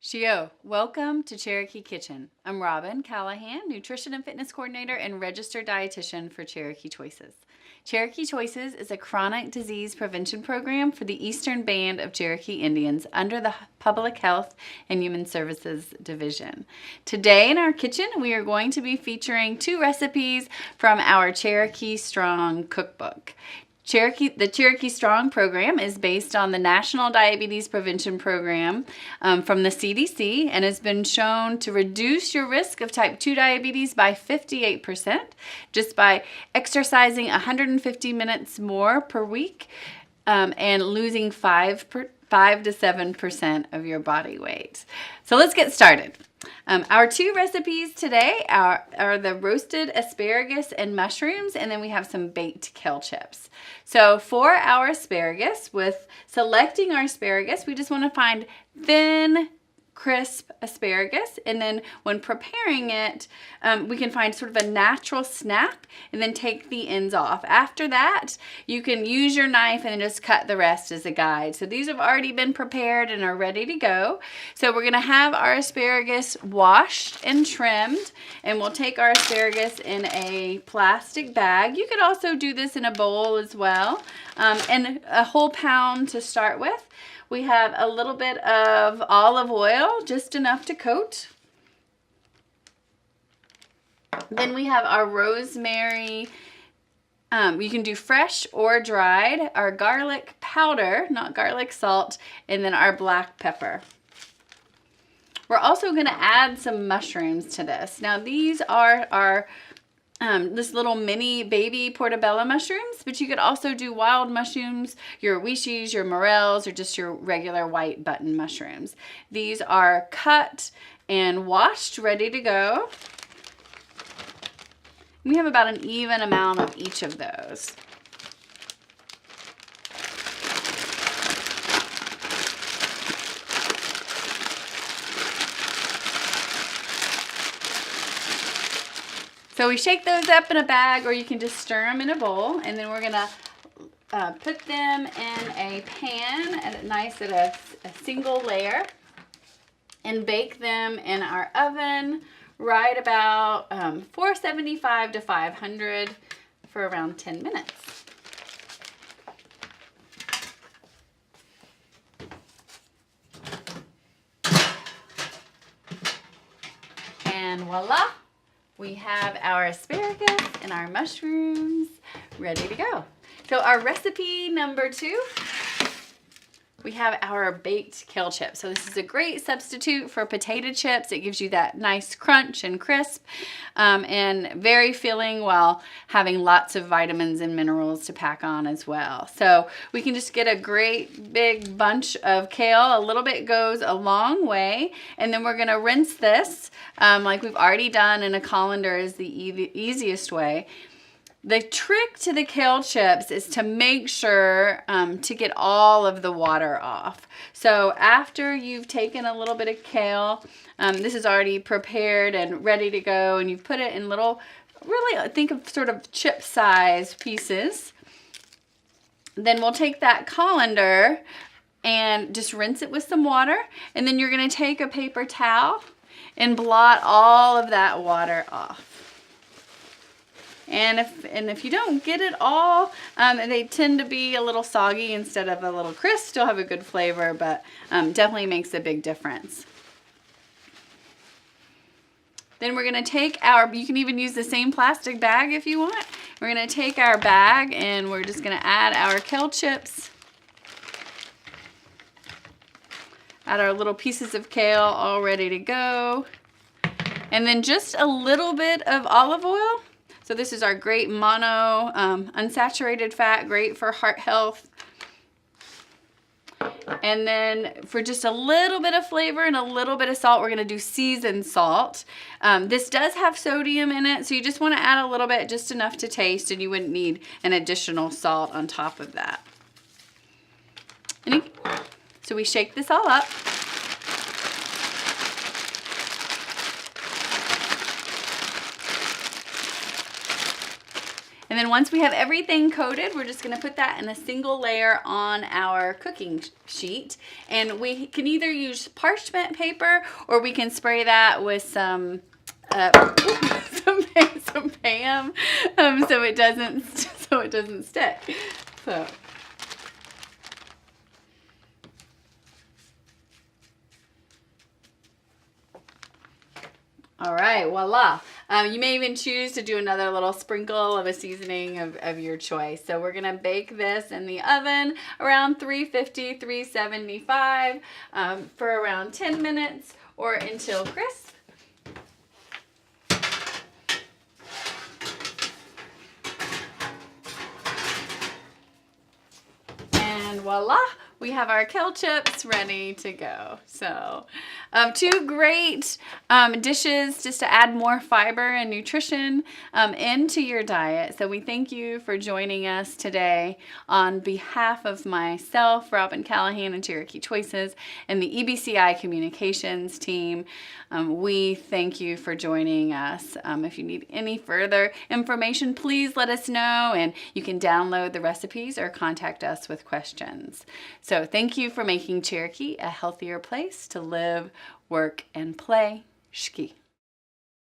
Shio, welcome to Cherokee Kitchen. I'm Robin Callahan, Nutrition and Fitness Coordinator and Registered Dietitian for Cherokee Choices. Cherokee Choices is a chronic disease prevention program for the Eastern Band of Cherokee Indians under the Public Health and Human Services Division. Today in our kitchen, we are going to be featuring 2 recipes from our Cherokee Strong cookbook. The Cherokee Strong program is based on the National Diabetes Prevention Program from the CDC and has been shown to reduce your risk of type 2 diabetes by 58% just by exercising 150 minutes more per week and losing 5 to 7% of your body weight. So let's get started. Our 2 recipes today are the roasted asparagus and mushrooms, and then we have some baked kale chips. So for our asparagus, with selecting our asparagus, we just want to find thin, crisp asparagus, and then when preparing it, we can find sort of a natural snap and then take the ends off. After that, you can use your knife and then just cut the rest as a guide. So these have already been prepared and are ready to go. So we're gonna have our asparagus washed and trimmed, and we'll take our asparagus in a plastic bag. You could also do this in a bowl as well, and a whole pound to start with. We have a little bit of olive oil, just enough to coat. Then we have our rosemary, you can do fresh or dried, our garlic powder, not garlic salt, and then our black pepper. We're also going to add some mushrooms to this. Now these are our this little mini baby portobello mushrooms, but you could also do wild mushrooms, your wishis, your morels, or just your regular white button mushrooms. These are cut and washed, ready to go. We have about an even amount of each of those. So we shake those up in a bag, or you can just stir them in a bowl, and then we're gonna put them in a pan at a single layer and bake them in our oven right about 475 to 500 for around 10 minutes. And voila! We have our asparagus and our mushrooms ready to go. So our recipe number 2, we have our baked kale chips. So this is a great substitute for potato chips. It gives you that nice crunch and crisp and very filling while having lots of vitamins and minerals to pack on as well. So we can just get a great big bunch of kale. A little bit goes a long way. And then we're gonna rinse this like we've already done in a colander is the easiest way. The trick to the kale chips is to make sure to get all of the water off. So after you've taken a little bit of kale, this is already prepared and ready to go, and you've put it in little, really think of sort of chip size pieces. Then we'll take that colander and just rinse it with some water, and then you're gonna take a paper towel and blot all of that water off. And if you don't get it all, they tend to be a little soggy instead of a little crisp. Still have a good flavor, but definitely makes a big difference. Then we're gonna take you can even use the same plastic bag if you want. We're gonna take our bag and we're just gonna add our kale chips. Add our little pieces of kale all ready to go. And then just a little bit of olive oil. So this is our great mono unsaturated fat, great for heart health. And then for just a little bit of flavor and a little bit of salt, we're gonna do seasoned salt. This does have sodium in it, so you just wanna add a little bit, just enough to taste, and you wouldn't need an additional salt on top of that. So we shake this all up. And And then once we have everything coated, we're just gonna put that in a single layer on our cooking sheet. And we can either use parchment paper or we can spray that with some some Pam, so it doesn't stick. So. All right, voila. You may even choose to do another little sprinkle of a seasoning of your choice. So we're gonna bake this in the oven around 350, 375 for around 10 minutes or until crisp. And voila, we have our kale chips ready to go. So two great dishes just to add more fiber and nutrition into your diet. So we thank you for joining us today on behalf of myself, Robin Callahan and Cherokee Choices, and the EBCI communications team. We thank you for joining us. If you need any further information, please let us know, and you can download the recipes or contact us with questions. So thank you for making Cherokee a healthier place to live, work, and play. Shki.